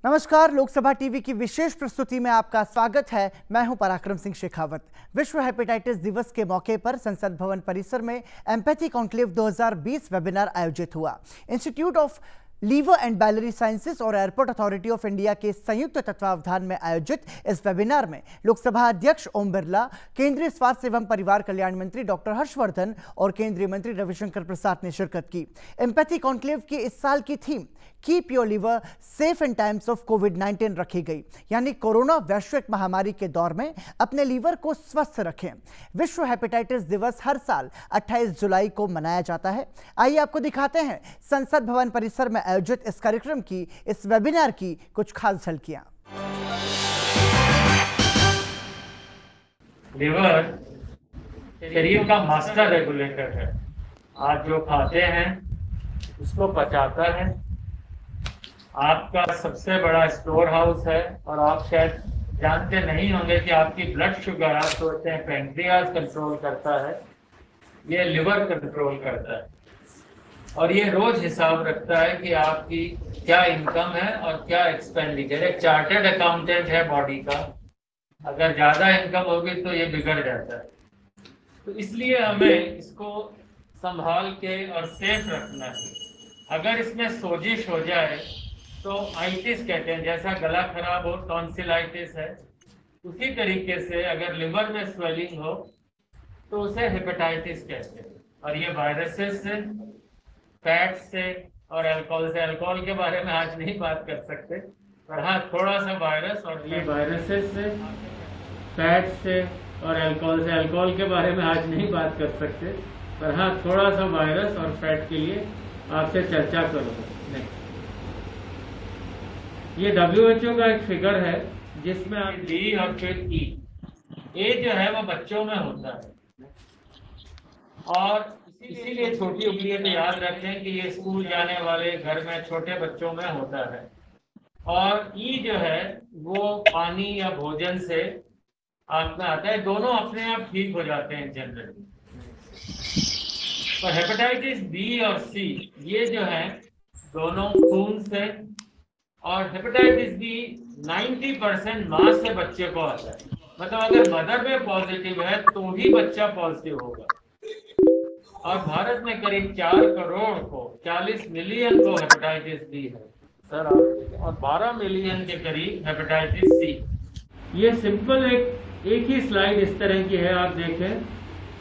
नमस्कार, लोकसभा टीवी की विशेष प्रस्तुति में आपका स्वागत है। मैं हूं पराक्रम सिंह शेखावत। विश्व हेपेटाइटिस दिवस के मौके पर संसद भवन परिसर में एम्पैथी कॉन्क्लेव 2020 वेबिनार आयोजित हुआ। Institute of liver and biliary sciences और एयरपोर्ट अथॉरिटी ऑफ इंडिया के संयुक्त तत्वावधान में आयोजित इस वेबिनार में लोकसभा अध्यक्ष ओम बिरला, केंद्रीय स्वास्थ्य एवं परिवार कल्याण मंत्री डॉक्टर हर्षवर्धन और केंद्रीय मंत्री रविशंकर प्रसाद ने शिरकत की। एम्पैथी कॉन्क्लेव की इस साल की theme keep your liver safe in times of कोविड-19 रखी गई, यानी कोरोना वैश्विक महामारी के दौर में अपने लीवर को स्वस्थ रखें। विश्व हेपेटाइटिस दिवस हर साल 28 जुलाई को मनाया जाता है। आइए आपको दिखाते हैं संसद भवन परिसर में आयोजित इस कार्यक्रम की, इस वेबिनार की कुछ खास झलकियां। लीवर शरीर का मास्टर रेगुलेटर है। आप जो खाते हैं उसको पचाता है, आपका सबसे बड़ा स्टोर हाउस है। और आप शायद जानते नहीं होंगे कि आपकी ब्लड शुगर, आप सोचते हैं पैंक्रियाज कंट्रोल करता है, ये लिवर कंट्रोल करता है। और ये रोज हिसाब रखता है कि आपकी क्या इनकम है और क्या एक्सपेंडिचर। एक चार्टर्ड अकाउंटेंट है बॉडी का, अगर ज्यादा इनकम होगी तो ये बिगड़ जाता है। तो इसलिए हमें इसको संभाल के और सेफ रखना है। अगर इसमें सोजिश हो जाए तो आइटिस कहते हैं, जैसा गला खराब हो टॉन्सिलाइटिस है, उसी तरीके से अगर लिवर में स्वेलिंग हो तो उसे हेपेटाइटिस कहते हैं। और ये वायरसेस से, फैट से और अल्कोहल से। अल्कोहल के बारे में आज नहीं बात कर सकते, पर हाँ थोड़ा सा वायरस और ये वायरसेस से, फैट से और अल्कोहल से। अल्कोहल के बारे में आज नहीं बात कर सकते, पर हाँ थोड़ा सा वायरस और फैट के लिए आपसे चर्चा करूँगा। नेक्स्ट, ये WHO का एक फिगर है जिसमें आप डी और फिर ई, ए जो है वो बच्चों में होता है और इसीलिए छोटी उंगलियों में याद रखें कि ये स्कूल जाने वाले घर में छोटे बच्चों में होता है। और ई जो है वो पानी या भोजन से आंख में आता है। दोनों अपने आप ठीक हो जाते हैं जनरली। पर हेपेटाइटिस बी और सी ये जो है दोनों खून से, और हेपेटाइटिस बी 90% माँ से बच्चे को आता है। मतलब अगर मदर में पॉजिटिव है तो ही बच्चा पॉजिटिव होगा। और भारत में करीब 4 करोड़ को, 40 मिलियन को हेपेटाइटिस बी है सर, और 12 मिलियन के करीब हेपेटाइटिस सी। ये सिंपल एक ही स्लाइड इस तरह की है। आप देखें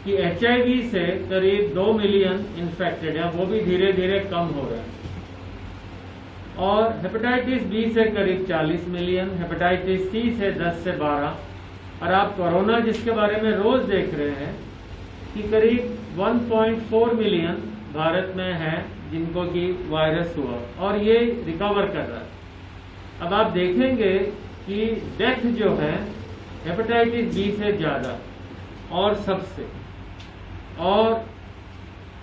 कि HIV से करीब 2 मिलियन इन्फेक्टेड है, वो भी धीरे धीरे कम हो रहा है। और हेपेटाइटिस बी से करीब 40 मिलियन, हेपेटाइटिस सी से 10 से 12, और आप कोरोना जिसके बारे में रोज देख रहे हैं कि करीब 1.4 मिलियन भारत में है जिनको कि वायरस हुआ और ये रिकवर कर रहा है। अब आप देखेंगे कि डेथ जो है हेपेटाइटिस बी से ज़्यादा और सबसे, और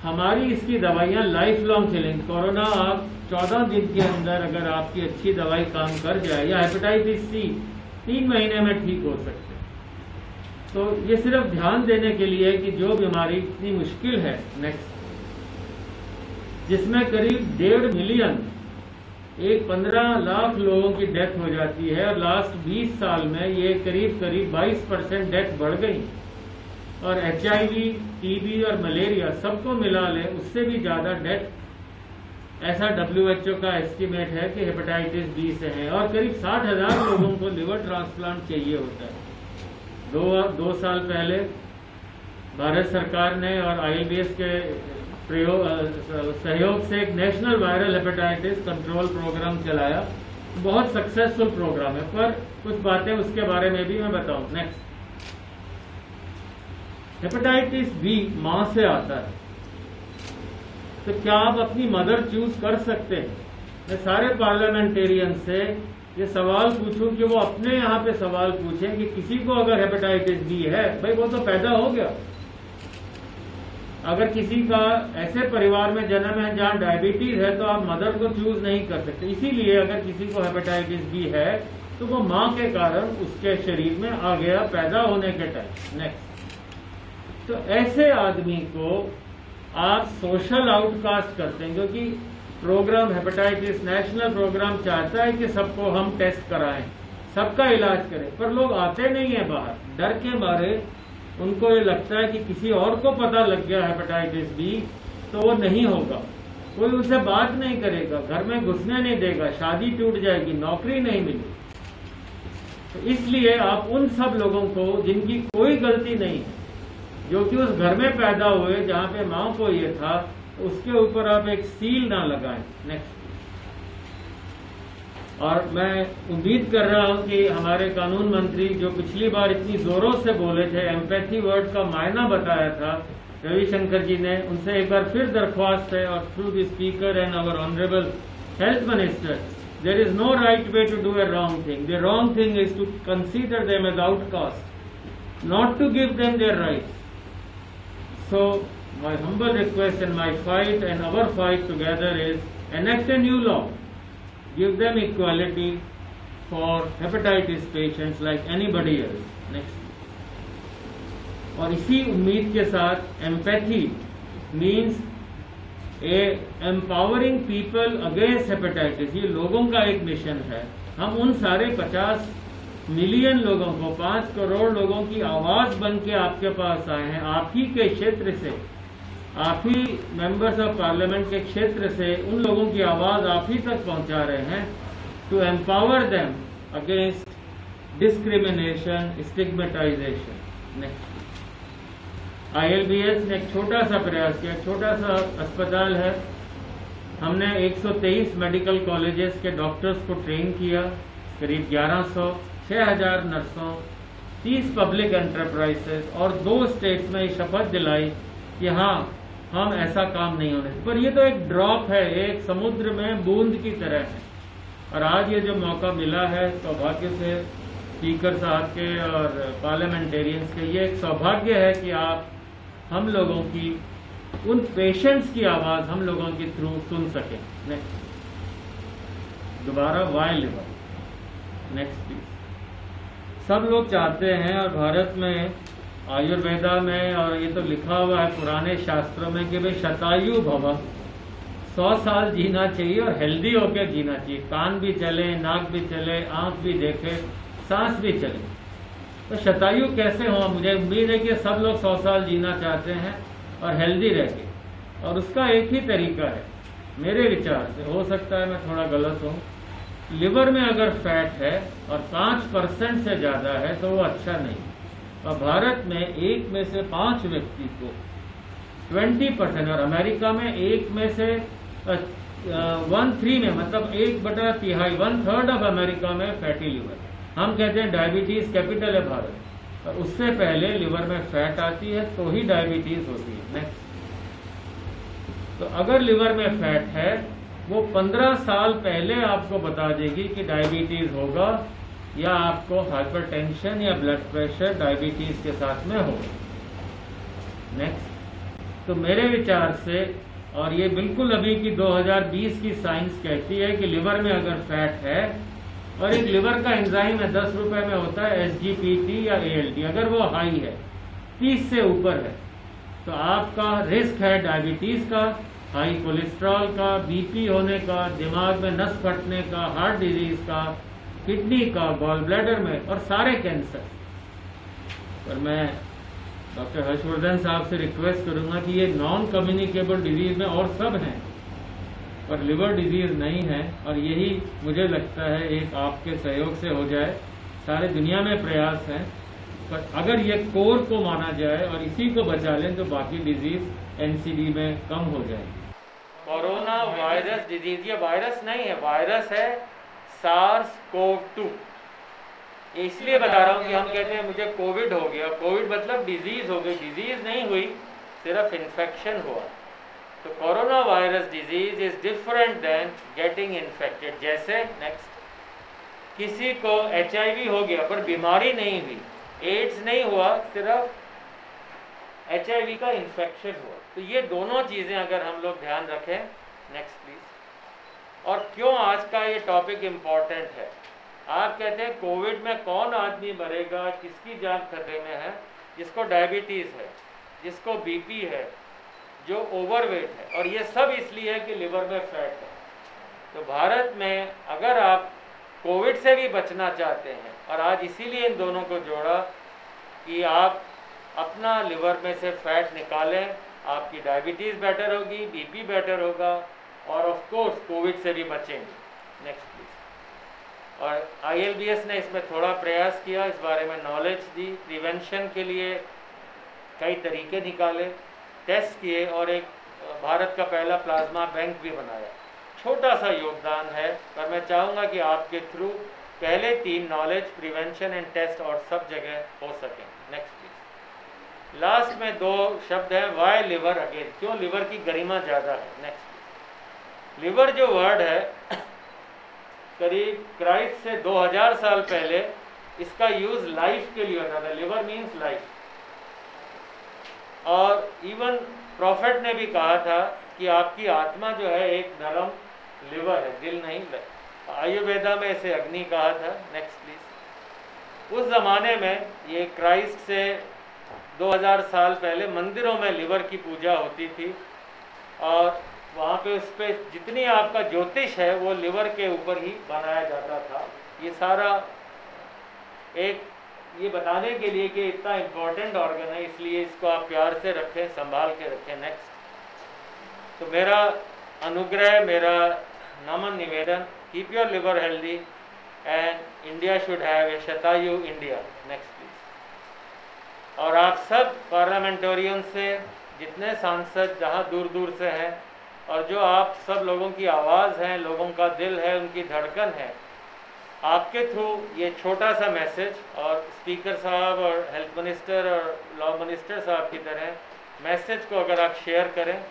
हमारी इसकी दवाइयाँ लाइफ लॉन्ग चलेंगी। कोरोना आप 14 दिन के अंदर अगर आपकी अच्छी दवाई काम कर जाए, या हेपेटाइटिस सी 3 महीने में ठीक हो सकते हैं। तो ये सिर्फ ध्यान देने के लिए कि जो बीमारी इतनी मुश्किल है, नेक्स्ट, जिसमें करीब 1.5 मिलियन, 15 लाख लोगों की डेथ हो जाती है, और लास्ट 20 साल में ये करीब 22% डेथ बढ़ गई। और HIV, TB और मलेरिया सबको मिला ले उससे भी ज़्यादा डेथ, ऐसा WHO का एस्टीमेट है कि हेपेटाइटिस बी से है। और करीब 60,000 लोगों को लिवर ट्रांसप्लांट चाहिए होता है। 2 साल पहले भारत सरकार ने और ILBS के सहयोग से एक national viral hepatitis control programme चलाया। बहुत सक्सेसफुल प्रोग्राम है, पर कुछ बातें उसके बारे में भी मैं बताऊं। नेक्स्ट, हेपेटाइटिस बी मां से आता है, तो क्या आप अपनी मदर चूज कर सकते हैं? मैं सारे पार्लियामेंटेरियन से ये सवाल पूछूं कि वो अपने यहाँ पे सवाल पूछें कि किसी को अगर हेपेटाइटिस बी है, भाई वो तो पैदा हो गया। अगर किसी का ऐसे परिवार में जन्म है जहाँ डायबिटीज है तो आप मदर को चूज नहीं कर सकते। इसीलिए अगर किसी को हेपेटाइटिस बी है तो वो माँ के कारण उसके शरीर में आ गया पैदा होने के टाइम। नेक्स्ट, तो ऐसे आदमी को आप सोशल आउटकास्ट करते हैं, क्योंकि प्रोग्राम हेपेटाइटिस नेशनल प्रोग्राम चाहता है कि सबको हम टेस्ट कराएं, सबका इलाज करें, पर लोग आते नहीं है बाहर, डर के मारे। उनको ये लगता है कि किसी और को पता लग गया हेपेटाइटिस बी तो वो नहीं होगा, कोई उनसे बात नहीं करेगा, घर में घुसने नहीं देगा, शादी टूट जाएगी, नौकरी नहीं मिलेगी। तो इसलिए आप उन सब लोगों को जिनकी कोई गलती नहीं है, जो कि उस घर में पैदा हुए जहां पे माँ को ये था, उसके ऊपर आप एक सील ना लगाएं। नेक्स्ट। और मैं उम्मीद कर रहा हूं कि हमारे कानून मंत्री जो पिछली बार इतनी जोरों से बोले थे, एम्पैथी वर्ड का मायना बताया था रविशंकर जी ने, उनसे एक बार फिर दरख्वास्त है, और through the speaker and our honourable health minister, there is no right way to do a wrong thing. The wrong thing is to consider them as outcasts, not to give them their rights. So my humble request and my fight and our fight together is enact a new law, give them equality for hepatitis patients like anybody else. Next. और इसी उम्मीद के साथ empathy means empowering people against hepatitis, ये लोगों का एक mission है। हम उन सारे 50 मिलियन लोगों को, 5 करोड़ लोगों की आवाज बन के आपके पास आए हैं, आप ही के क्षेत्र से, आप ही मेंबर्स ऑफ पार्लियामेंट के क्षेत्र से उन लोगों की आवाज आप ही तक पहुंचा रहे हैं, to empower them against discrimination, stigmatisation. Next. ILBS ने एक छोटा सा प्रयास किया, छोटा सा अस्पताल है, हमने 123 मेडिकल कॉलेजेस के डॉक्टर्स को ट्रेन किया, करीब 1100, 6000 नर्सों, 30 पब्लिक एंटरप्राइजेस, और 2 स्टेट्स में शपथ दिलाई कि हाँ हम ऐसा काम नहीं होने। पर ये तो एक ड्रॉप है, एक समुद्र में बूंद की तरह है। और आज ये जो मौका मिला है, सौभाग्य से स्पीकर साहब के और पार्लियामेंटेरियंस के, ये एक सौभाग्य है कि आप हम लोगों की, उन पेशेंट्स की आवाज हम लोगों के थ्रू सुन सकें। नेक्स्ट। दोबारा वाई लिवर। Next please. सब लोग चाहते हैं, और भारत में आयुर्वेदा में, और ये तो लिखा हुआ है पुराने शास्त्रों में कि भाई शतायु भव, 100 साल जीना चाहिए और हेल्दी होकर जीना चाहिए, कान भी चले, नाक भी चले, आंख भी देखे, सांस भी चले। तो शतायु कैसे हो? मुझे उम्मीद है कि सब लोग 100 साल जीना चाहते हैं और हेल्दी रह के, और उसका एक ही तरीका है मेरे विचार से, हो सकता है मैं थोड़ा गलत हूँ, लिवर में अगर फैट है और 5% से ज़्यादा है तो वो अच्छा नहीं। और भारत में 1 में से 5 व्यक्ति को 20%, और अमेरिका में 1 में से 1/3 में, मतलब 1/3, 1/3 ऑफ अमेरिका में फैटी लिवर। हम कहते हैं डायबिटीज कैपिटल है भारत, और उससे पहले लिवर में फैट आती है तो ही डायबिटीज होती है। नेक्स्ट। तो अगर लिवर में फैट है, वो 15 साल पहले आपको बता देगी कि डायबिटीज होगा, या आपको हाइपरटेंशन या ब्लड प्रेशर डायबिटीज के साथ में होगा। नेक्स्ट। तो मेरे विचार से, और ये बिल्कुल अभी की 2020 की साइंस कहती है कि लिवर में अगर फैट है, और एक लिवर का एंजाइम है 10 रुपए में होता है SGPT या ALT, अगर वो हाई है, 30 से ऊपर है, तो आपका रिस्क है डायबिटीज का, हाई कोलेस्ट्रॉल का, BP होने का, दिमाग में नस फटने का, हार्ट डिजीज का, किडनी का, गॉल ब्लैडर में, और सारे कैंसर। पर मैं डॉक्टर हर्षवर्धन साहब से रिक्वेस्ट करूंगा कि ये नॉन कम्युनिकेबल डिजीज में और सब हैं, पर लिवर डिजीज नहीं है, और यही मुझे लगता है एक आपके सहयोग से हो जाए। सारे दुनिया में प्रयास हैं, पर अगर ये कोर को माना जाए और इसी को बचा लें तो बाकी डिजीज NCD में कम हो जाएगी। कोरोना वायरस डिजीज, ये वायरस नहीं है, वायरस है SARS-CoV-2। इसलिए बता रहा हूँ कि हम कहते हैं मुझे कोविड हो गया, कोविड मतलब डिजीज हो गई, डिजीज नहीं हुई, सिर्फ इन्फेक्शन हुआ। तो corona virus disease is different than getting infected. जैसे नेक्स्ट, किसी को HIV हो गया पर बीमारी नहीं हुई, एड्स नहीं हुआ, सिर्फ HIV का इन्फेक्शन हुआ। तो ये दोनों चीज़ें अगर हम लोग ध्यान रखें। Next please. और क्यों आज का ये टॉपिक इम्पॉर्टेंट है? आप कहते हैं कोविड में कौन आदमी मरेगा, किसकी जान खतरे में है? जिसको डायबिटीज़ है, जिसको BP है, जो ओवरवेट है, और ये सब इसलिए है कि लिवर में फैट है। तो भारत में अगर आप कोविड से भी बचना चाहते हैं, और आज इसीलिए इन दोनों को जोड़ा कि आप अपना लिवर में से फैट निकालें, आपकी डायबिटीज़ बेटर होगी, बीपी बेटर होगा, और ऑफ कोर्स कोविड से भी बचेंगे। Next please. और ILBS ने इसमें थोड़ा प्रयास किया, इस बारे में नॉलेज दी, प्रिवेंशन के लिए कई तरीके निकाले, टेस्ट किए, और एक भारत का पहला प्लाज्मा बैंक भी बनाया। छोटा सा योगदान है, पर मैं चाहूँगा कि आपके थ्रू पहले 3 नॉलेज, प्रिवेंशन एंड टेस्ट और सब जगह हो सकें। Next please. लास्ट में 2 शब्द हैं, वाई लिवर अगेन, क्यों लिवर की गरिमा ज़्यादा है। नेक्स्ट। लिवर जो वर्ड है करीब क्राइस्ट से 2000 साल पहले इसका यूज़ लाइफ के लिए होता था। Liver means life. और इवन प्रॉफिट ने भी कहा था कि आपकी आत्मा जो है एक नरम लिवर है, दिल नहीं। आयुर्वेदा में इसे अग्नि कहा था। Next please. उस ज़माने में ये क्राइस्ट से 2000 साल पहले मंदिरों में लिवर की पूजा होती थी, और वहाँ पे उस पर जितनी आपका ज्योतिष है वो लिवर के ऊपर ही बनाया जाता था। ये सारा एक ये बताने के लिए कि इतना इम्पोर्टेंट ऑर्गन है, इसलिए इसको आप प्यार से रखें, संभाल के रखें। नेक्स्ट। तो मेरा अनुग्रह, मेरा नमन निवेदन, keep your liver healthy and India should have a शतायु इंडिया। Next please. और आप सब पार्लियामेंटेरियन से, जितने सांसद जहाँ दूर दूर से हैं, और जो आप सब लोगों की आवाज़ हैं, लोगों का दिल है, उनकी धड़कन है, आपके थ्रू ये छोटा सा मैसेज, और स्पीकर साहब और हेल्थ मिनिस्टर और लॉ मिनिस्टर साहब की तरह मैसेज को अगर आप शेयर करें,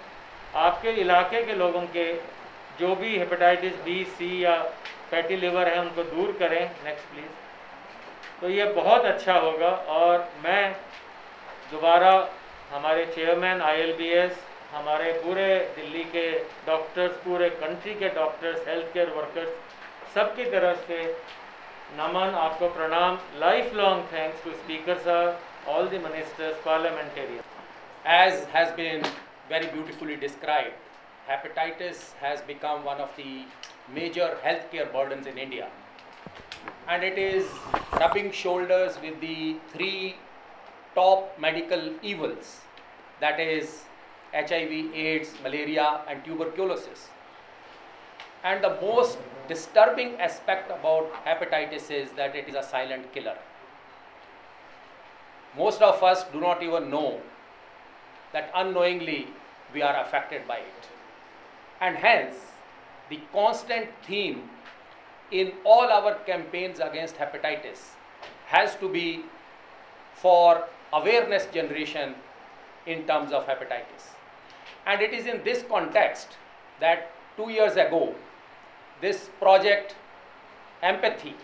आपके इलाके के लोगों के जो भी हेपेटाइटिस बी, सी या फैटी लिवर है उनको दूर करें। Next please. तो ये बहुत अच्छा होगा। और मैं दोबारा हमारे चेयरमैन ILBS, हमारे पूरे दिल्ली के डॉक्टर्स, पूरे कंट्री के डॉक्टर्स, हेल्थ केयर वर्कर्स, सबकी तरफ से नमन, आपको प्रणाम, life long thanks to speaker साहब, all the ministers, parliamentarian. As has been very beautifully described, hepatitis has become one of the major healthcare burdens in India, and it is rubbing shoulders with the 3 top medical evils, that is HIV, AIDS, malaria and tuberculosis. And the most disturbing aspect about hepatitis is that it is a silent killer. Most of us do not even know that unknowingly we are affected by it. And hence, the constant theme in all our campaigns against hepatitis has to be for awareness generation in terms of hepatitis. And it is in this context that 2 years ago, this project Empathy,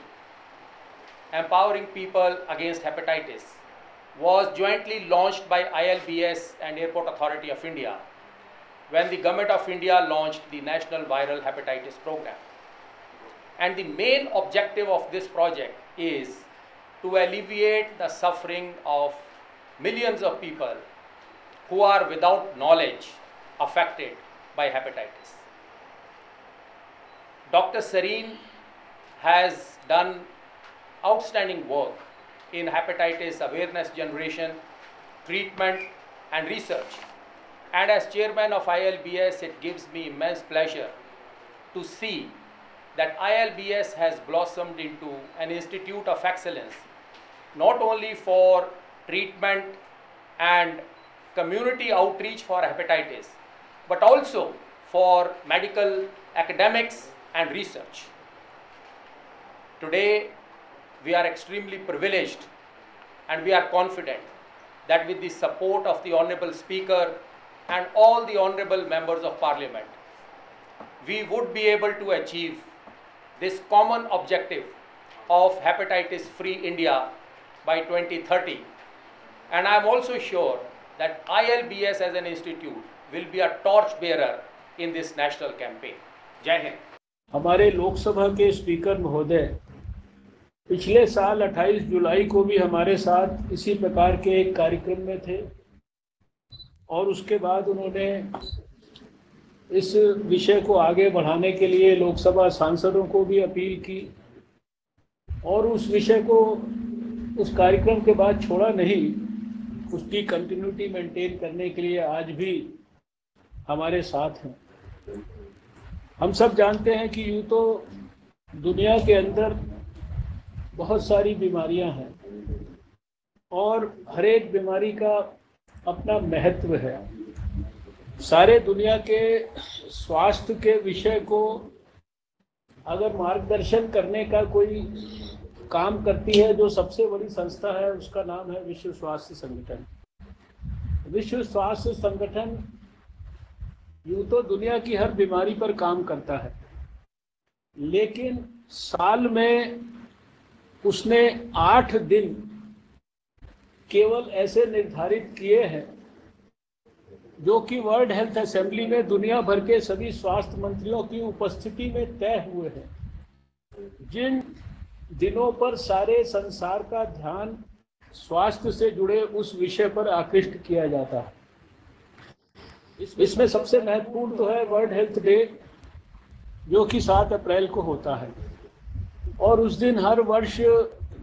Empowering People Against Hepatitis, was jointly launched by ILBS and Airport Authority of India when the Government of India launched the National Viral Hepatitis Program. And the main objective of this project is to alleviate the suffering of millions of people who are without knowledge affected by hepatitis. Dr. Sareen has done outstanding work in hepatitis awareness generation, treatment and research. And as chairman of ILBS, it gives me immense pleasure to see that ILBS has blossomed into an institute of excellence, not only for treatment and community outreach for hepatitis, but also for medical academics and research. Today, we are extremely privileged and we are confident that with the support of the Honorable Speaker and all the Honorable Members of Parliament, we would be able to achieve this common objective of hepatitis-free India by 2030. And I am also sure that ILBS as an institute will be a torch bearer in this national campaign. Jai Hind. हमारे लोकसभा के speaker महोदय पिछले साल 28 जुलाई को भी हमारे साथ इसी प्रकार के एक कार्यक्रम में थे और उसके बाद उन्होंने इस विषय को आगे बढ़ाने के लिए लोकसभा सांसदों को भी अपील की और उस विषय को उस कार्यक्रम के बाद छोड़ा नहीं, उसकी कंटिन्यूटी मेंटेन करने के लिए आज भी हमारे साथ हैं। हम सब जानते हैं कि यूँ तो दुनिया के अंदर बहुत सारी बीमारियां हैं और हर एक बीमारी का अपना महत्व है। सारे दुनिया के स्वास्थ्य के विषय को अगर मार्गदर्शन करने का कोई काम करती है, जो सबसे बड़ी संस्था है उसका नाम है विश्व स्वास्थ्य संगठन। विश्व स्वास्थ्य संगठन यूँ तो दुनिया की हर बीमारी पर काम करता है, लेकिन साल में उसने 8 दिन केवल ऐसे निर्धारित किए हैं जो कि वर्ल्ड हेल्थ असेंबली में दुनिया भर के सभी स्वास्थ्य मंत्रियों की उपस्थिति में तय हुए हैं, जिन दिनों पर सारे संसार का ध्यान स्वास्थ्य से जुड़े उस विषय पर आकृष्ट किया जाता है। इसमें सबसे महत्वपूर्ण तो है वर्ल्ड हेल्थ डे, जो कि 7 अप्रैल को होता है और उस दिन हर वर्ष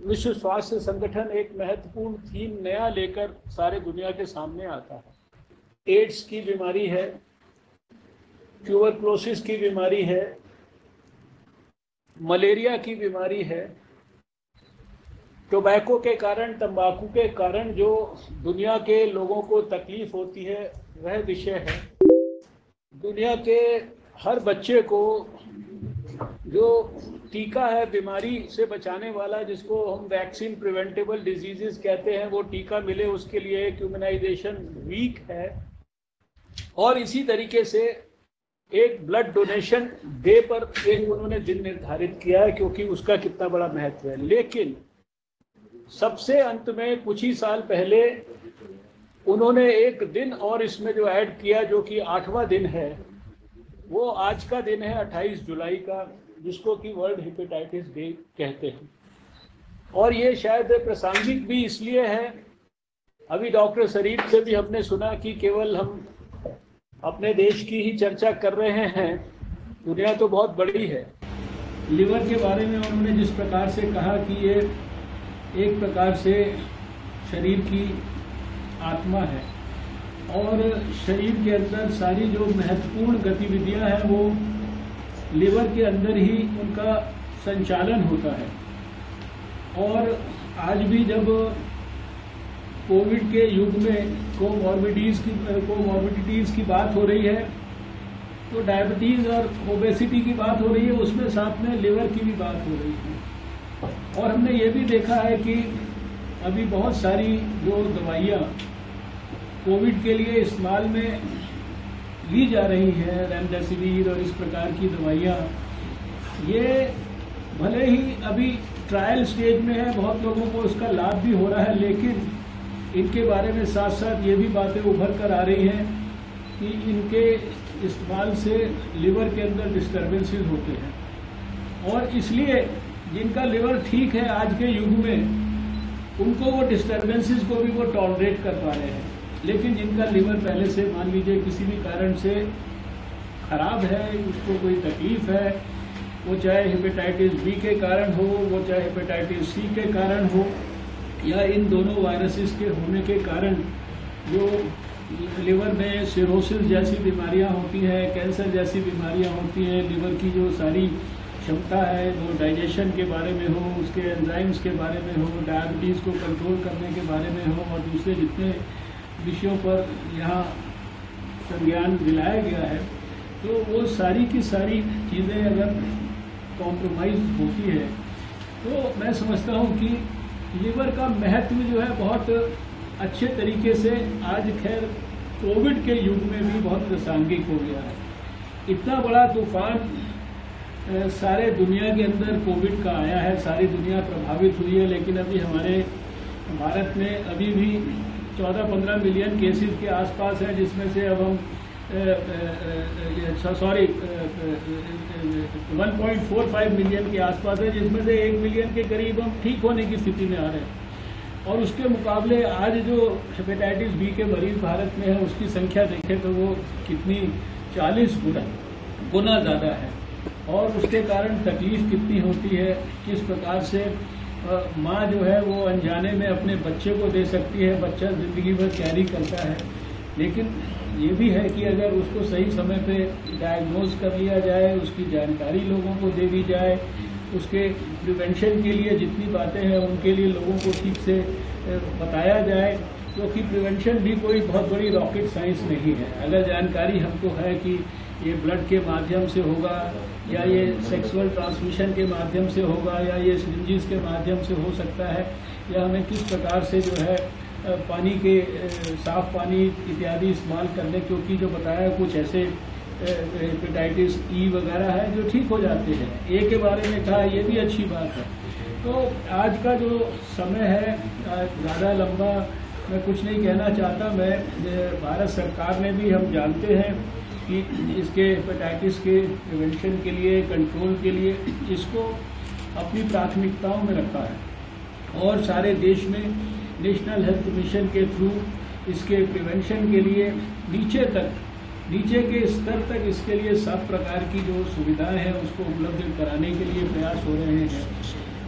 विश्व स्वास्थ्य संगठन एक महत्वपूर्ण थीम नया लेकर सारे दुनिया के सामने आता है। एड्स की बीमारी है, ट्यूबरक्लोसिस की बीमारी है, मलेरिया की बीमारी है, टोबैको के कारण, तंबाकू के कारण जो दुनिया के लोगों को तकलीफ होती है वह विषय है। दुनिया के हर बच्चे को जो टीका है बीमारी से बचाने वाला, जिसको हम वैक्सीन प्रिवेंटेबल डिजीजेस कहते हैं, वो टीका मिले, उसके लिए एक इम्यूनाइजेशन वीक है। और इसी तरीके से एक ब्लड डोनेशन डे पर एक उन्होंने दिन निर्धारित किया है, क्योंकि उसका कितना बड़ा महत्व है। लेकिन सबसे अंत में कुछ ही साल पहले उन्होंने एक दिन और इसमें जो ऐड किया, जो कि 8वां दिन है, वो आज का दिन है 28 जुलाई का, जिसको कि वर्ल्ड हेपेटाइटिस डे कहते हैं। और ये शायद प्रासंगिक भी इसलिए है, अभी डॉक्टर शरीफ से भी हमने सुना कि केवल हम अपने देश की ही चर्चा कर रहे हैं, दुनिया तो बहुत बड़ी है। लिवर के बारे में उन्होंने जिस प्रकार से कहा कि ये एक प्रकार से शरीर की आत्मा है और शरीर के अंदर सारी जो महत्वपूर्ण गतिविधियां हैं वो लिवर के अंदर ही उनका संचालन होता है। और आज भी जब कोविड के युग में कोमॉर्बिडिटीज़ की बात हो रही है, तो डायबिटीज़ और ओबेसिटी की बात हो रही है, उसमें साथ में लिवर की भी बात हो रही है। और हमने ये भी देखा है कि अभी बहुत सारी जो दवाइयाँ कोविड के लिए इस्तेमाल में ली जा रही हैं, रेमडेसिविर और इस प्रकार की दवाइयाँ, ये भले ही अभी ट्रायल स्टेज में है, बहुत लोगों को उसका लाभ भी हो रहा है, लेकिन इनके बारे में साथ साथ ये भी बातें उभर कर आ रही हैं कि इनके इस्तेमाल से लिवर के अंदर डिस्टर्बेंसेस होते हैं। और इसलिए जिनका लिवर ठीक है आज के युग में, उनको वो डिस्टर्बेंसेस को भी वो टॉलरेट कर पा रहे हैं। लेकिन जिनका लिवर पहले से मान लीजिए किसी भी कारण से खराब है, उसको कोई तकलीफ है, वो चाहे हेपेटाइटिस बी के कारण हो, वो चाहे हेपेटाइटिस सी के कारण हो, या इन दोनों वायरसेस के होने के कारण जो लिवर में सिरोसिस जैसी बीमारियां होती हैं, कैंसर जैसी बीमारियां होती हैं, लिवर की जो सारी क्षमता है, वो डाइजेशन के बारे में हो, उसके एंजाइम्स के बारे में हो, डायबिटीज़ को कंट्रोल करने के बारे में हो, और दूसरे जितने विषयों पर यहाँ संज्ञान दिलाया गया है, तो वो सारी की सारी चीज़ें अगर कॉम्प्रोमाइज़ होती है, तो मैं समझता हूँ कि लिवर का महत्व जो है बहुत अच्छे तरीके से आज खैर कोविड के युग में भी बहुत प्रासंगिक हो गया है। इतना बड़ा तूफान सारे दुनिया के अंदर कोविड का आया है, सारी दुनिया प्रभावित हुई है, लेकिन अभी हमारे भारत में अभी भी 14-15 मिलियन केसेस के आसपास है, जिसमें से अब हम 1.45 मिलियन के आसपास है, जिसमें से 1 मिलियन के करीब हम ठीक होने की स्थिति में आ रहे हैं। और उसके मुकाबले आज जो हेपेटाइटिस बी के मरीज भारत में है उसकी संख्या देखें तो वो कितनी 40 गुना ज़्यादा है। और उसके कारण तकलीफ कितनी होती है, किस प्रकार से माँ जो है वो अनजाने में अपने बच्चे को दे सकती है, बच्चा ज़िंदगी भर कैरी करता है। लेकिन ये भी है कि अगर उसको सही समय पे डायग्नोज कर लिया जाए, उसकी जानकारी लोगों को दे दी जाए, उसके प्रिवेंशन के लिए जितनी बातें हैं उनके लिए लोगों को ठीक से बताया जाए, क्योंकि प्रिवेंशन भी कोई बहुत बड़ी रॉकेट साइंस नहीं है। अगर जानकारी हमको है कि ये ब्लड के माध्यम से होगा या ये सेक्सुअल ट्रांसमिशन के माध्यम से होगा या ये सिरिंजेस के माध्यम से हो सकता है, या हमें किस प्रकार से जो है पानी के साफ पानी इत्यादि इस्तेमाल करने, क्योंकि जो बताया कुछ ऐसे हेपेटाइटिस ई वगैरह है जो ठीक हो जाते हैं। ए के बारे में कहा, ये भी अच्छी बात है। तो आज का जो समय है ज़्यादा लंबा मैं कुछ नहीं कहना चाहता। मैं भारत सरकार ने भी, हम जानते हैं कि इसके हेपेटाइटिस के प्रिवेंशन के लिए, कंट्रोल के लिए इसको अपनी प्राथमिकताओं में रखा है और सारे देश में नेशनल हेल्थ मिशन के थ्रू इसके प्रिवेंशन के लिए नीचे के स्तर तक इसके लिए सब प्रकार की जो सुविधाएं हैं उसको उपलब्ध कराने के लिए प्रयास हो रहे हैं।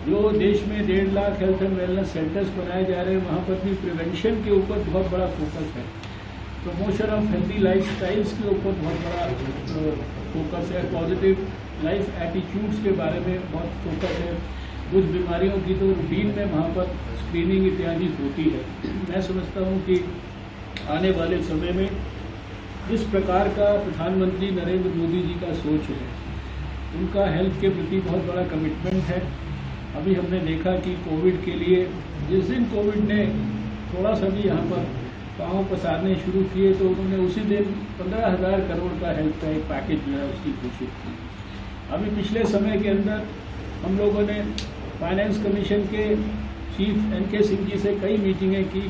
जो देश में 1.5 lakh health and wellness centres बनाए जा रहे हैं, वहाँ पर भी प्रिवेंशन के ऊपर बहुत बड़ा फोकस है। Promotion of healthy life styles के ऊपर बहुत बड़ा फोकस है। पॉजिटिव लाइफ एटीट्यूड्स के बारे में बहुत फोकस है। कुछ बीमारियों की तो रूटीन में वहाँ पर स्क्रीनिंग इत्यादि होती है। मैं समझता हूँ कि आने वाले समय में जिस प्रकार का प्रधानमंत्री नरेंद्र मोदी जी का सोच है, उनका हेल्थ के प्रति बहुत बड़ा कमिटमेंट है। अभी हमने देखा कि कोविड के लिए जिस दिन कोविड ने थोड़ा सा भी यहाँ पर पाँव पसारने शुरू किए तो उन्होंने उसी दिन 15,000 करोड़ का हेल्थ का एक पैकेज जो है उसकी घोषित की। अभी पिछले समय के अंदर हम लोगों ने फाइनेंस कमीशन के चीफ एन.के. सिंह जी से कई मीटिंगें की।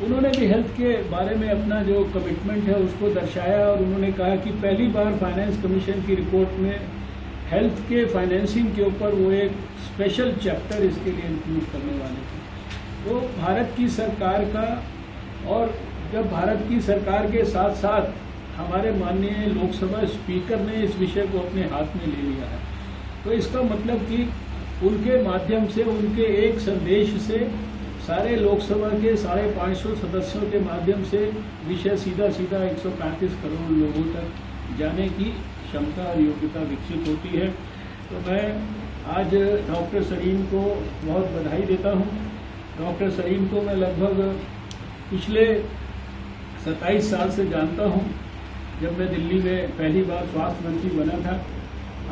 उन्होंने भी हेल्थ के बारे में अपना जो कमिटमेंट है उसको दर्शाया और उन्होंने कहा कि पहली बार फाइनेंस कमीशन की रिपोर्ट में हेल्थ के फाइनेंसिंग के ऊपर वो एक स्पेशल चैप्टर इसके लिए इंक्लूड करने वाले थे। तो भारत की सरकार का, और जब भारत की सरकार के साथ साथ हमारे माननीय लोकसभा स्पीकर ने इस विषय को अपने हाथ में ले लिया है, तो इसका मतलब कि उनके माध्यम से, उनके एक संदेश से सारे लोकसभा के 550 सदस्यों के माध्यम से विषय सीधा 135 करोड़ लोगों तक जाने की क्षमता और योग्यता विकसित होती है। तो मैं आज डॉक्टर सरीन को बहुत बधाई देता हूँ। डॉक्टर सरीन को मैं लगभग पिछले 27 साल से जानता हूँ। जब मैं दिल्ली में पहली बार स्वास्थ्य मंत्री बना था,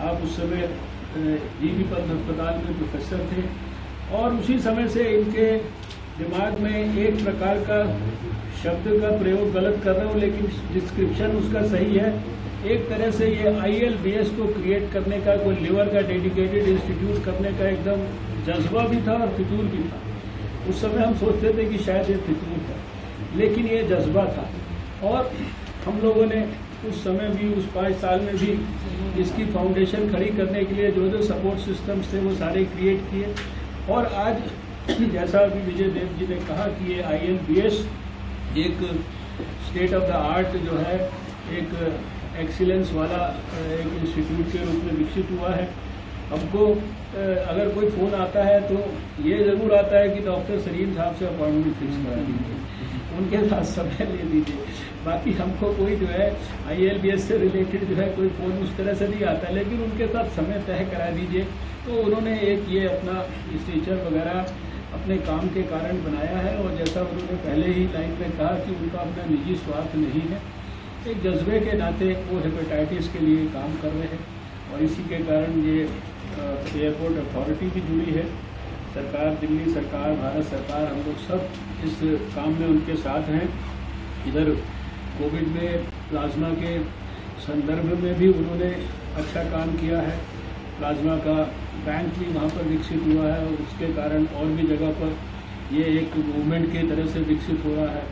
आप उस समय जीबी पंत अस्पताल में प्रोफेसर थे और उसी समय से इनके दिमाग में एक प्रकार का शब्द का प्रयोग गलत कर रहा हूँ लेकिन डिस्क्रिप्शन उसका सही है। एक तरह से ये ILBS को क्रिएट करने का, कोई लिवर का डेडिकेटेड इंस्टीट्यूट करने का एकदम जज्बा भी था और फितूर भी था। उस समय हम सोचते थे कि शायद ये फितूर है, लेकिन ये जज्बा था और हम लोगों ने उस समय भी, उस 5 साल में भी इसकी फाउंडेशन खड़ी करने के लिए जो सपोर्ट सिस्टम्स थे वो सारे क्रिएट किए। और आज जैसा अभी विजय देव जी ने कहा कि ये ILBS एक स्टेट ऑफ द आर्ट जो है, एक एक्सीलेंस वाला एक इंस्टीट्यूट के रूप में विकसित हुआ है। हमको अगर कोई फ़ोन आता है तो ये ज़रूर आता है कि डॉक्टर सरीन साहब से अपॉइंटमेंट फिक्स करा दीजिए, उनके साथ समय ले लीजिए। बाकी हमको कोई जो है ILBS से रिलेटेड जो है कोई फ़ोन उस तरह से नहीं आता, लेकिन उनके साथ समय तय करा दीजिए। तो उन्होंने एक ये अपना स्टेचर वगैरह अपने काम के कारण बनाया है और जैसा उन्होंने पहले ही लाइन में कहा कि उनका अपना निजी स्वार्थ नहीं है, एक जज्बे के नाते वो हेपेटाइटिस के लिए काम कर रहे हैं और इसी के कारण ये एयरपोर्ट अथॉरिटी भी जुड़ी है। सरकार, दिल्ली सरकार, भारत सरकार, हम लोग सब इस काम में उनके साथ हैं। इधर कोविड में प्लाज्मा के संदर्भ में भी उन्होंने अच्छा काम किया है। प्लाज्मा का बैंक भी वहाँ पर विकसित हुआ है और उसके कारण और भी जगह पर ये एक मूवमेंट की तरह से विकसित हो रहा है।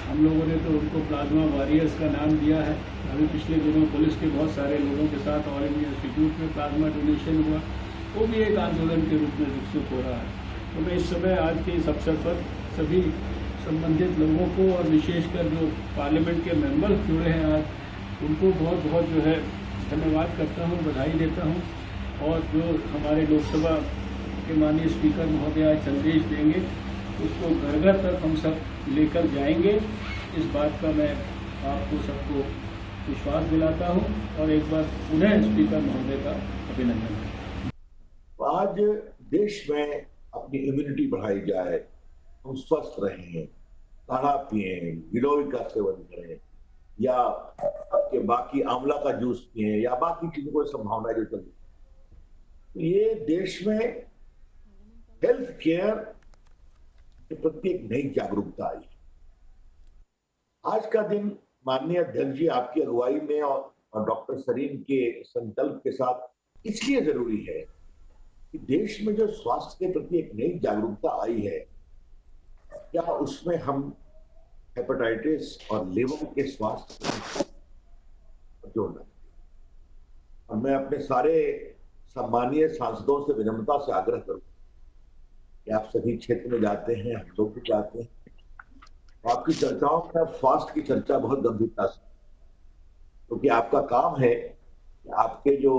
हम लोगों ने तो उनको प्लाज्मा वॉरियर्स का नाम दिया है। अभी पिछले दिनों पुलिस के बहुत सारे लोगों के साथ ऑल इंडिया इंस्टीट्यूट में प्लाज्मा डोनेशन हुआ, वो भी एक आंदोलन के रूप में विकसित हो रहा है। तो मैं इस समय आज के इस अवसर पर सभी संबंधित लोगों को और विशेषकर जो पार्लियामेंट के मेंबर जुड़े हैं आज, उनको बहुत बहुत जो है धन्यवाद करता हूँ, बधाई देता हूँ। और जो हमारे लोकसभा के माननीय स्पीकर महोदय आज संदेश देंगे, उसको घर घर तक हम सब लेकर जाएंगे। इस बात का मैं आपको सबको विश्वास दिलाता हूँ और एक बार पुनः स्पीकर महोदय का अभिनंदन। आज देश में अपनी इम्यूनिटी बढ़ाई जाए, हम स्वस्थ रहें, काढ़ा पिए, गिलोय का सेवन करें या आपके बाकी आंवला का जूस पिए या बाकी चीजों को संभावना जो चल रही, ये देश में हेल्थ केयर के प्रति एक नई जागरूकता आई। आज का दिन माननीय अध्यक्ष जी आपकी अगुवाई में और डॉक्टर सरीन के संकल्प के साथ इसलिए जरूरी है कि देश में जो स्वास्थ्य के प्रति एक नई जागरूकता आई है, क्या उसमें हम हेपेटाइटिस और लिवर के स्वास्थ्य जोड़ना। और मैं अपने सारे सम्मानीय सांसदों से विनम्रता से आग्रह करूं कि आप सभी क्षेत्र में जाते हैं, हम लोग भी जाते हैं, आपकी चर्चाओं में स्वास्थ्य की चर्चा बहुत गंभीरता से, क्योंकि आपका काम है कि आपके जो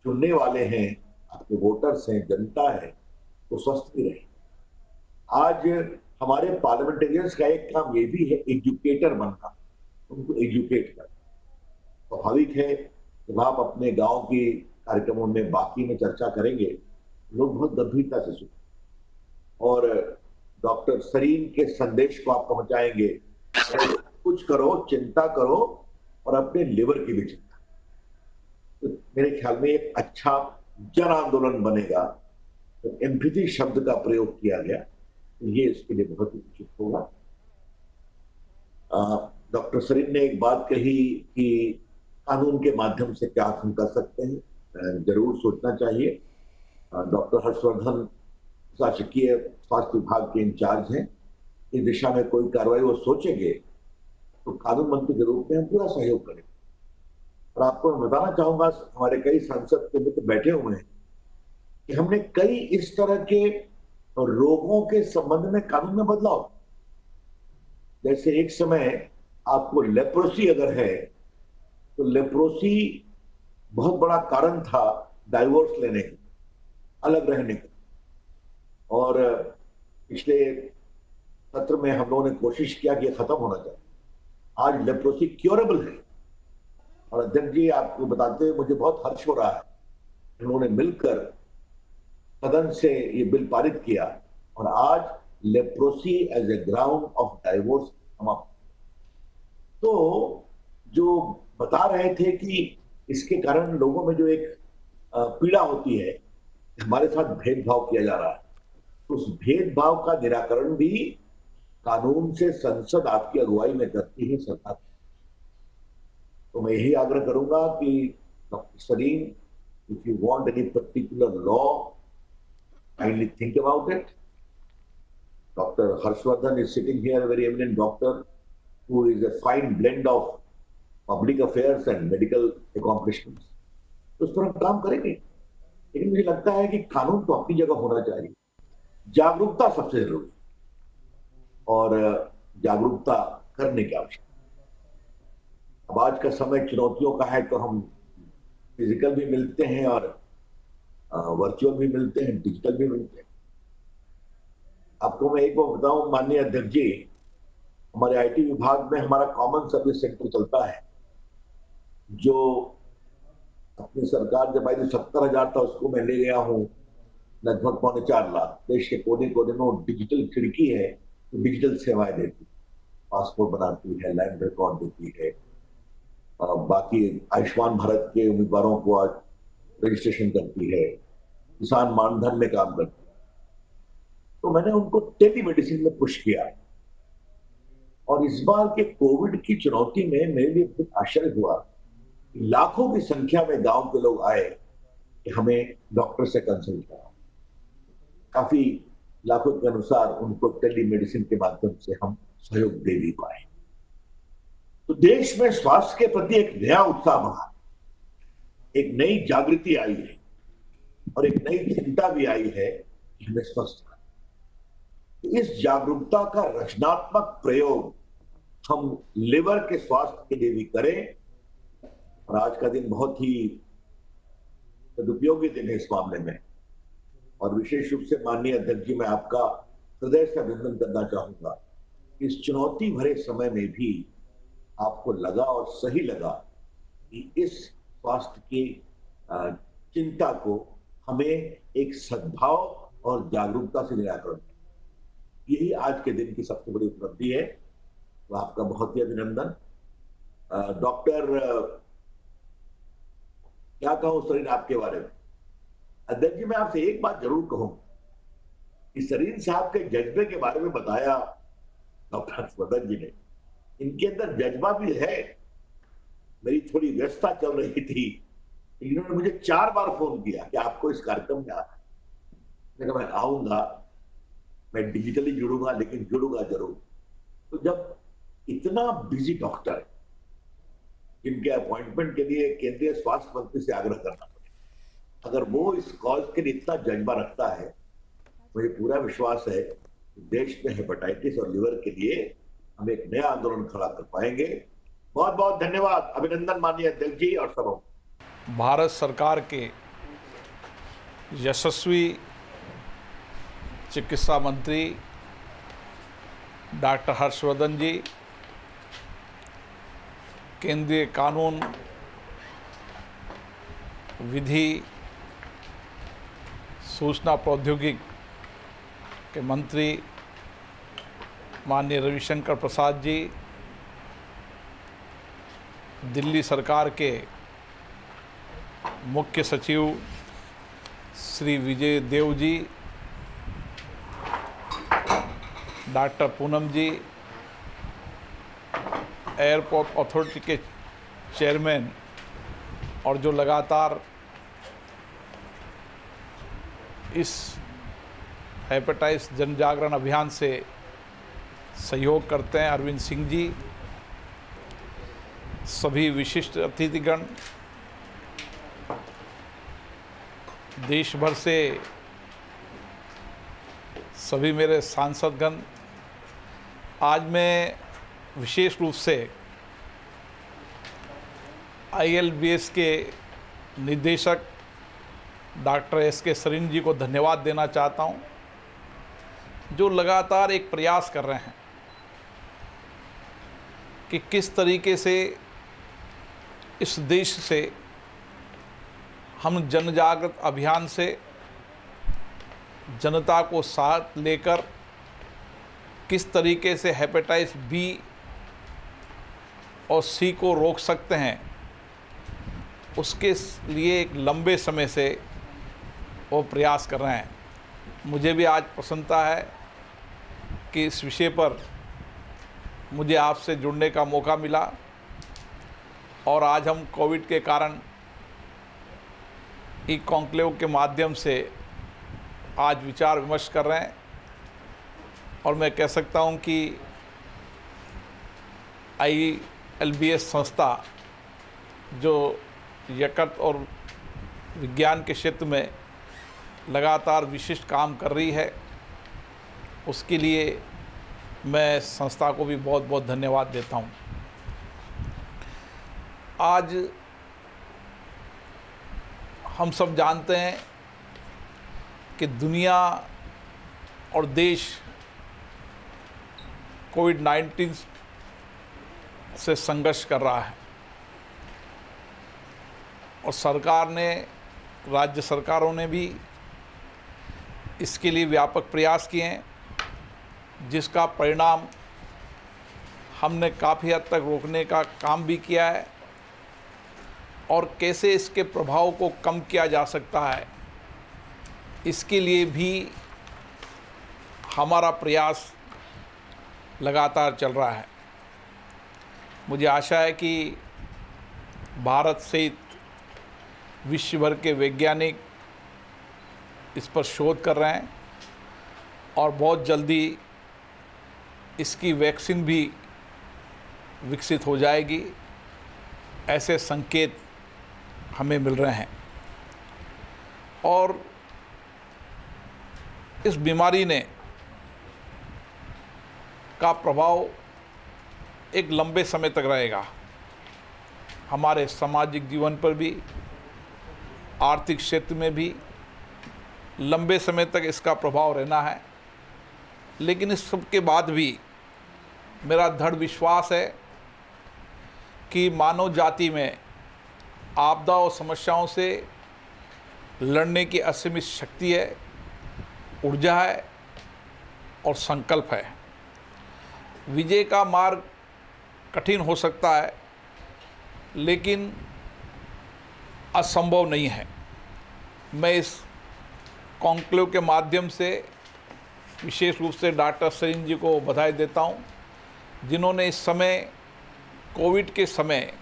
चुनने वाले हैं, आपके वोटर्स हैं, जनता है, वो स्वस्थ भी रहे। आज हमारे पार्लियामेंटेरियंस का एक काम ये भी है एजुकेटर बनना, उनको एजुकेट करना। स्वाभाविक है जब आप अपने गांव की कार्यक्रमों में बाकी में चर्चा करेंगे, लोग बहुत गंभीरता से सुनेंगे और डॉक्टर सरीन के संदेश को आप पहुंचाएंगे, कुछ करो, चिंता करो और अपने लिवर की भी चिंता। तो मेरे ख्याल में एक अच्छा जन आंदोलन बनेगा। तो एम्पैथी शब्द का प्रयोग किया गया, तो ये इसके लिए बहुत ही उचित होगा। डॉक्टर सरीन ने एक बात कही कि कानून के माध्यम से क्या हम कर सकते हैं, जरूर सोचना चाहिए। डॉक्टर हर्षवर्धन शासकीय स्वास्थ्य विभाग के इंचार्ज हैं, इस दिशा में कोई कार्रवाई वो सोचेंगे तो कानून मंत्री के रूप में हम पूरा सहयोग करेंगे। और आपको मैं बताना चाहूंगा, हमारे कई सांसद के मित्र बैठे हुए हैं कि हमने कई इस तरह के रोगों के संबंध में कानून में बदलाव, जैसे एक समय आपको लेप्रोसी अगर है तो लेप्रोसी बहुत बड़ा कारण था डाइवोर्स लेने का, अलग रहने का। और पिछले सत्र में हम लोगों ने कोशिश किया कि यह खत्म होना चाहिए। आज लेप्रोसी क्योरेबल है और अध्यक्ष जी आपको बताते हुए मुझे बहुत हर्ष हो रहा है, उन्होंने मिलकर सदन से ये बिल पारित किया और आज leprosy as a ground of divorce समाप्त। तो जो बता रहे थे कि इसके कारण लोगों में जो एक पीड़ा होती है, हमारे साथ भेदभाव किया जा रहा है, तो उस भेदभाव का निराकरण भी कानून से संसद आपकी अगुवाई में करती है सरकार। तो मैं यही आग्रह करूंगा कि doctor Sarin, if you want any particular law, kindly think about it. Dr. Harshvardhan is sitting here, a very eminent doctor who is a fine blend of public affairs and medical accomplishments. तो उस पर हम काम करेंगे, लेकिन मुझे लगता है कि कानून तो अपनी जगह होना चाहिए, जागरूकता सबसे जरूरी और जागरूकता करने की आवश्यकता। अब आज का समय चुनौतियों का है, तो हम फिजिकल भी मिलते हैं और वर्चुअल भी मिलते हैं, डिजिटल भी मिलते हैं। आपको मैं एक बार बताऊं माननीय अध्यक्ष जी, हमारे आईटी विभाग में हमारा कॉमन सर्विस सेंटर चलता है, जो अपनी सरकार जब आई तो 70,000 था, उसको मैं ले गया हूं लगभग 4.25 लाख। देश के कोने कोने में डिजिटल खिड़की है, तो डिजिटल सेवाएं देती, पासपोर्ट बनाती है, लैंड रिकॉर्ड देती है, बाकी आयुष्मान भारत के उम्मीदवारों को आज रजिस्ट्रेशन करती है, किसान मानधन में काम करती है। तो मैंने उनको टेलीमेडिसिन में पुश किया है। और इस बार के कोविड की चुनौती में मेरे लिए बहुत आश्चर्य हुआ, लाखों की संख्या में गांव के लोग आए कि हमें डॉक्टर से कंसल्ट करा। काफी लाखों के अनुसार उनको टेलीमेडिसिन के माध्यम से हम सहयोग दे भी पाए। तो देश में स्वास्थ्य के प्रति एक नया उत्साह बढ़ा, एक नई जागृति आई है और एक नई चिंता भी आई है कि हमें स्वस्थ रहना। इस जागरूकता का रचनात्मक प्रयोग हम लिवर के स्वास्थ्य के लिए भी करें। और आज का दिन बहुत ही सदुपयोगी दिन है इस मामले में, और विशेष रूप से माननीय अध्यक्ष जी, मैं आपका हृदय से अभिनंदन करना चाहूंगा। इस चुनौती भरे समय में भी आपको लगा और सही लगा कि इस स्वास्थ्य की चिंता को हमें एक सद्भाव और जागरूकता से निराकरण, यही आज के दिन की सबसे बड़ी उपलब्धि है। तो आपका बहुत ही अभिनंदन। डॉक्टर, क्या कहूं सरीन आपके बारे में। अध्यक्ष जी, मैं आपसे एक बात जरूर कहूं कि सरीन साहब के जज्बे के बारे में बताया डॉक्टर हर्षवर्धन जी ने। इनके अंदर जज्बा भी है। मेरी थोड़ी व्यस्तता चल रही थी, इन्होंने मुझे 4 बार फोन किया कि आपको इस कार्यक्रम में आना। मैंने कहा मैं आऊंगा, मैं डिजिटली जुड़ूंगा, लेकिन जुड़ूंगा जरूर। तो जब इतना बिजी डॉक्टर, जिनके अपॉइंटमेंट के लिए केंद्रीय स्वास्थ्य मंत्री से आग्रह करना पड़े, अगर वो इस कॉज के लिए इतना जज्बा रखता है, मुझे पूरा विश्वास है कि देश में हेपेटाइटिस और लिवर के लिए हम एक नया आंदोलन खड़ा कर पाएंगे। बहुत बहुत धन्यवाद, अभिनंदन माननीय अध्यक्ष जी और सबों। भारत सरकार के यशस्वी चिकित्सा मंत्री डॉक्टर हर्षवर्धन जी, केंद्रीय कानून, विधि, सूचना प्रौद्योगिकी के मंत्री माननीय रविशंकर प्रसाद जी, दिल्ली सरकार के मुख्य सचिव श्री विजय देव जी, डॉक्टर पूनम जी, एयरपोर्ट अथॉरिटी के चेयरमैन, और जो लगातार इस हेपेटाइटिस जन जागरण अभियान से सहयोग करते हैं, अरविंद सिंह जी, सभी विशिष्ट अतिथिगण, देश भर से सभी मेरे सांसदगण। आज मैं विशेष रूप से ILBS के निदेशक डॉक्टर SK सरीन जी को धन्यवाद देना चाहता हूं, जो लगातार एक प्रयास कर रहे हैं कि किस तरीके से इस देश से हम जन जागृत अभियान से जनता को साथ लेकर किस तरीके से हेपेटाइटिस B और C को रोक सकते हैं, उसके लिए एक लंबे समय से वो प्रयास कर रहे हैं। मुझे भी आज प्रसन्नता है कि इस विषय पर मुझे आपसे जुड़ने का मौका मिला, और आज हम कोविड के कारण ई-कॉन्क्लेव के माध्यम से आज विचार विमर्श कर रहे हैं। और मैं कह सकता हूं कि ILBS संस्था जो यकृत और विज्ञान के क्षेत्र में लगातार विशिष्ट काम कर रही है, उसके लिए मैं संस्था को भी बहुत बहुत धन्यवाद देता हूं। आज हम सब जानते हैं कि दुनिया और देश कोविड-19 से संघर्ष कर रहा है, और सरकार ने, राज्य सरकारों ने भी इसके लिए व्यापक प्रयास किए हैं, जिसका परिणाम हमने काफ़ी हद तक रोकने का काम भी किया है, और कैसे इसके प्रभाव को कम किया जा सकता है, इसके लिए भी हमारा प्रयास लगातार चल रहा है। मुझे आशा है कि भारत सहित विश्व भर के वैज्ञानिक इस पर शोध कर रहे हैं, और बहुत जल्दी इसकी वैक्सीन भी विकसित हो जाएगी, ऐसे संकेत हमें मिल रहे हैं। और इस बीमारी ने का प्रभाव एक लंबे समय तक रहेगा, हमारे सामाजिक जीवन पर भी, आर्थिक क्षेत्र में भी लंबे समय तक इसका प्रभाव रहना है। लेकिन इस सब के बाद भी मेरा दृढ़ विश्वास है कि मानव जाति में आपदा और समस्याओं से लड़ने की असीमित शक्ति है, ऊर्जा है और संकल्प है। विजय का मार्ग कठिन हो सकता है लेकिन असंभव नहीं है। मैं इस कॉन्क्लेव के माध्यम से विशेष रूप से डॉक्टर सरीन जी को बधाई देता हूं, जिन्होंने इस समय कोविड के समय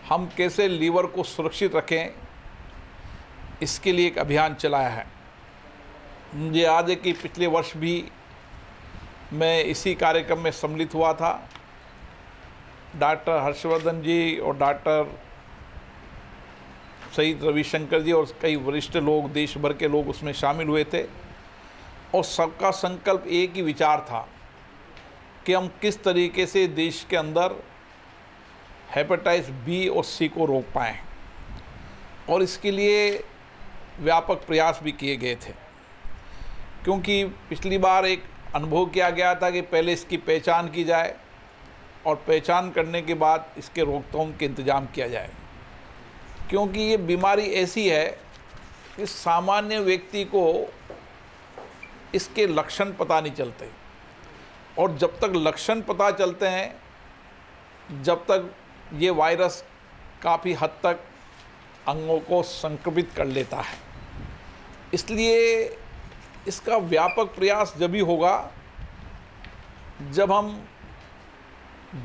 हम कैसे लीवर को सुरक्षित रखें इसके लिए एक अभियान चलाया है। मुझे याद है कि पिछले वर्ष भी मैं इसी कार्यक्रम में सम्मिलित हुआ था। डॉक्टर हर्षवर्धन जी और डॉक्टर शहीद रविशंकर जी और कई वरिष्ठ लोग, देश भर के लोग उसमें शामिल हुए थे और सबका संकल्प एक ही विचार था कि हम किस तरीके से देश के अंदर हेपेटाइटिस बी और सी को रोक पाएँ, और इसके लिए व्यापक प्रयास भी किए गए थे। क्योंकि पिछली बार एक अनुभव किया गया था कि पहले इसकी पहचान की जाए और पहचान करने के बाद इसके रोकथाम के इंतजाम किया जाए, क्योंकि ये बीमारी ऐसी है कि सामान्य व्यक्ति को इसके लक्षण पता नहीं चलते, और जब तक लक्षण पता चलते हैं, जब तक ये वायरस काफ़ी हद तक अंगों को संक्रमित कर लेता है। इसलिए इसका व्यापक प्रयास जब भी होगा जब हम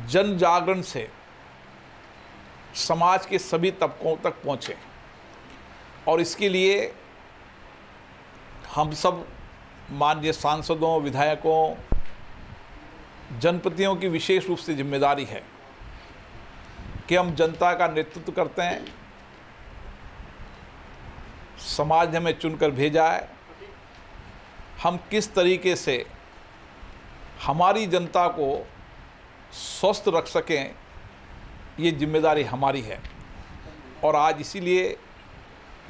जन जागरण से समाज के सभी तबकों तक पहुँचें, और इसके लिए हम सब माननीय सांसदों, विधायकों, जनप्रतिनिधियों की विशेष रूप से जिम्मेदारी है कि हम जनता का नेतृत्व करते हैं। समाज ने हमें चुनकर भेजा है, हम किस तरीके से हमारी जनता को स्वस्थ रख सकें, ये जिम्मेदारी हमारी है। और आज इसीलिए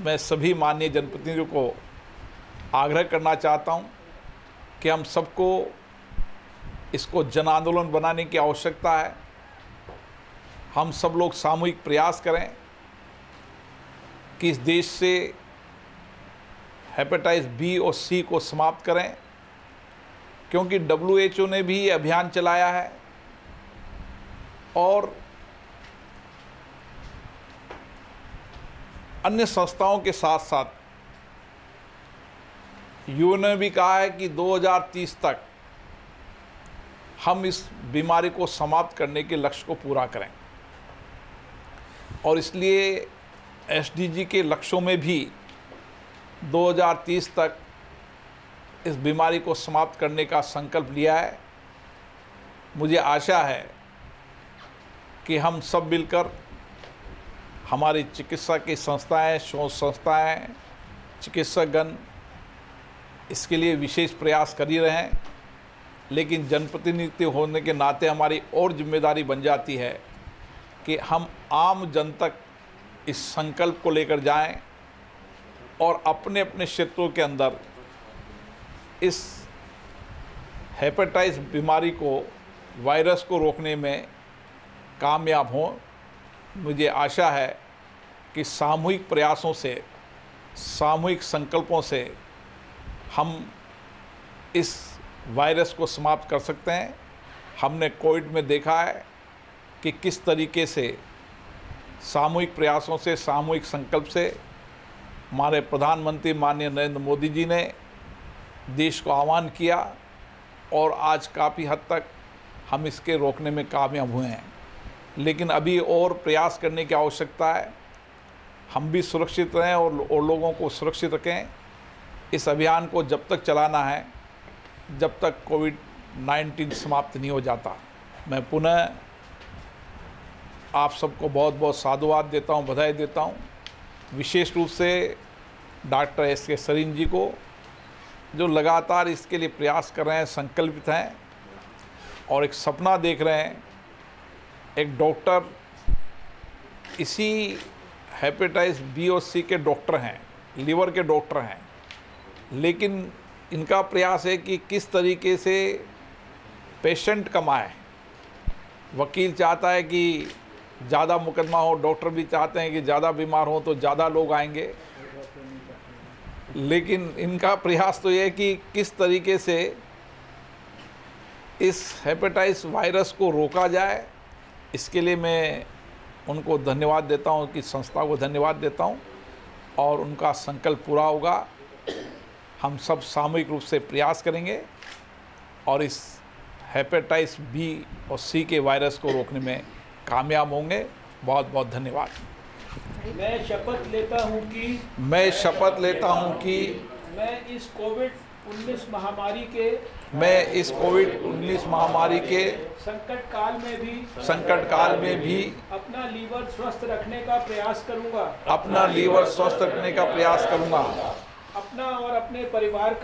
मैं सभी माननीय जनप्रतिनिधियों को आग्रह करना चाहता हूं कि हम सबको इसको जन आंदोलन बनाने की आवश्यकता है। हम सब लोग सामूहिक प्रयास करें कि इस देश से हेपेटाइटिस बी और सी को समाप्त करें, क्योंकि WHO ने भी ये अभियान चलाया है और अन्य संस्थाओं के साथ साथ UN ने भी कहा है कि 2030 तक हम इस बीमारी को समाप्त करने के लक्ष्य को पूरा करें। और इसलिए SDG के लक्ष्यों में भी 2030 तक इस बीमारी को समाप्त करने का संकल्प लिया है। मुझे आशा है कि हम सब मिलकर, हमारी चिकित्सा की संस्थाएं, शोध संस्थाएं, चिकित्सकगण इसके लिए विशेष प्रयास कर ही रहे हैं। लेकिन जनप्रतिनिधि होने के नाते हमारी और जिम्मेदारी बन जाती है कि हम आम जन तक इस संकल्प को लेकर जाएं और अपने अपने क्षेत्रों के अंदर इस हेपेटाइटिस बीमारी को, वायरस को रोकने में कामयाब हों। मुझे आशा है कि सामूहिक प्रयासों से, सामूहिक संकल्पों से हम इस वायरस को समाप्त कर सकते हैं। हमने कोविड में देखा है कि किस तरीके से सामूहिक प्रयासों से, सामूहिक संकल्प से हमारे प्रधानमंत्री माननीय नरेंद्र मोदी जी ने देश को आह्वान किया और आज काफ़ी हद तक हम इसके रोकने में कामयाब हुए हैं। लेकिन अभी और प्रयास करने की आवश्यकता है। हम भी सुरक्षित रहें और लोगों को सुरक्षित रखें। इस अभियान को जब तक चलाना है जब तक कोविड-19 समाप्त नहीं हो जाता। मैं पुनः आप सबको बहुत बहुत साधुवाद देता हूं, बधाई देता हूं। विशेष रूप से डॉक्टर S.K. सरीन जी को, जो लगातार इसके लिए प्रयास कर रहे हैं, संकल्पित हैं। और एक सपना देख रहे हैं। एक डॉक्टर इसी हेपेटाइटिस बी और सी के डॉक्टर हैं, लीवर के डॉक्टर हैं, लेकिन इनका प्रयास है कि किस तरीके से पेशेंट कमाए। वकील चाहता है कि ज़्यादा मुकदमा हो, डॉक्टर भी चाहते हैं कि ज़्यादा बीमार हो तो ज़्यादा लोग आएंगे, लेकिन इनका प्रयास तो ये है कि किस तरीके से इस हेपेटाइटिस वायरस को रोका जाए। इसके लिए मैं उनको धन्यवाद देता हूँ, कि संस्था को धन्यवाद देता हूँ, और उनका संकल्प पूरा होगा। हम सब सामूहिक रूप से प्रयास करेंगे और इस हेपेटाइटिस बी और सी के वायरस को रोकने में कामयाब होंगे। बहुत बहुत धन्यवाद। मैं शपथ लेता हूँ कि मैं इस कोविड-19 महामारी के संकट काल में भी अपना लीवर स्वस्थ रखने का प्रयास करूँगा। अपना और अपने परिवार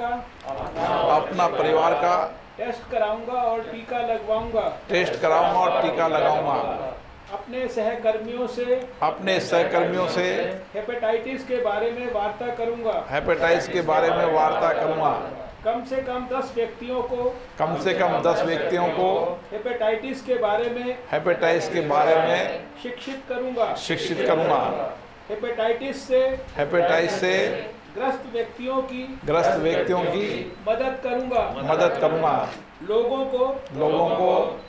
का टेस्ट कराऊंगा और टीका लगवाऊंगा। अपने सहकर्मियों से हेपेटाइटिस के बारे में वार्ता करूंगा। कम से कम 10 व्यक्तियों को हेपेटाइटिस के बारे में शिक्षित करूंगा। हेपेटाइटिस से ग्रस्त व्यक्तियों की मदद करूंगा। लोगों को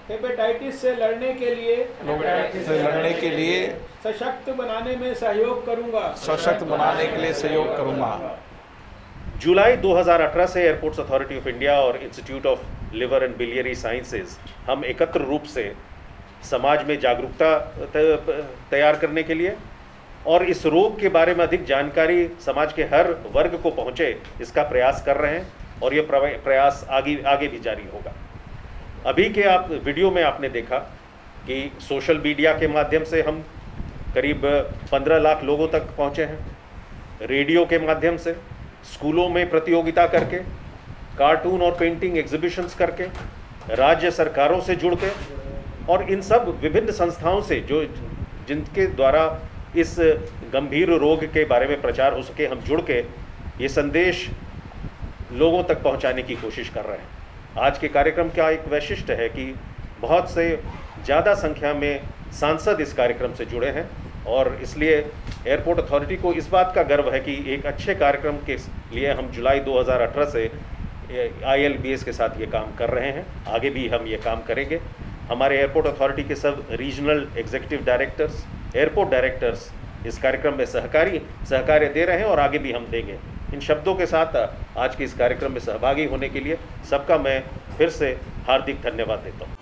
हेपेटाइटिस से लड़ने के लिए सशक्त बनाने में सहयोग करूंगा। जुलाई 2018 से एयरपोर्ट्स अथॉरिटी ऑफ इंडिया और institute of liver and biliary sciences हम एकत्र रूप से समाज में जागरूकता तैयार करने के लिए और इस रोग के बारे में अधिक जानकारी समाज के हर वर्ग को पहुंचे, इसका प्रयास कर रहे हैं और ये प्रयास आगे भी जारी होगा। अभी के आप वीडियो में आपने देखा कि सोशल मीडिया के माध्यम से हम करीब 15 लाख लोगों तक पहुंचे हैं, रेडियो के माध्यम से, स्कूलों में प्रतियोगिता करके, कार्टून और पेंटिंग एग्जीबिशंस करके, राज्य सरकारों से जुड़ के और इन सब विभिन्न संस्थाओं से जिनके द्वारा इस गंभीर रोग के बारे में प्रचार हो सके, हम जुड़ के ये संदेश लोगों तक पहुंचाने की कोशिश कर रहे हैं। आज के कार्यक्रम का एक वैशिष्ट्य है कि बहुत से ज़्यादा संख्या में सांसद इस कार्यक्रम से जुड़े हैं और इसलिए एयरपोर्ट अथॉरिटी को इस बात का गर्व है कि एक अच्छे कार्यक्रम के लिए हम जुलाई 2018 से ILBS के साथ ये काम कर रहे हैं। आगे भी हम ये काम करेंगे। हमारे एयरपोर्ट अथॉरिटी के सब regional executive directors, airport directors इस कार्यक्रम में सहकार्य दे रहे हैं और आगे भी हम देंगे। इन शब्दों के साथ आज के इस कार्यक्रम में सहभागी होने के लिए सबका मैं फिर से हार्दिक धन्यवाद देता हूँ।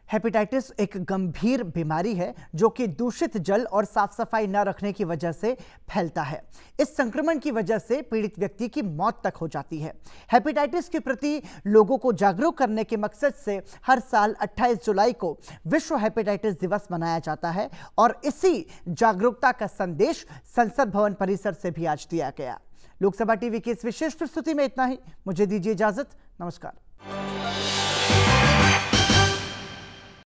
हेपेटाइटिस एक गंभीर बीमारी है जो कि दूषित जल और साफ सफाई न रखने की वजह से फैलता है। इस संक्रमण की वजह से पीड़ित व्यक्ति की मौत तक हो जाती है। हेपेटाइटिस के प्रति लोगों को जागरूक करने के मकसद से हर साल 28 जुलाई को विश्व हेपेटाइटिस दिवस मनाया जाता है और इसी जागरूकता का संदेश संसद भवन परिसर से भी आज दिया गया। लोकसभा टीवी की इस विशेष प्रस्तुति में इतना ही। मुझे दीजिए इजाजत। नमस्कार।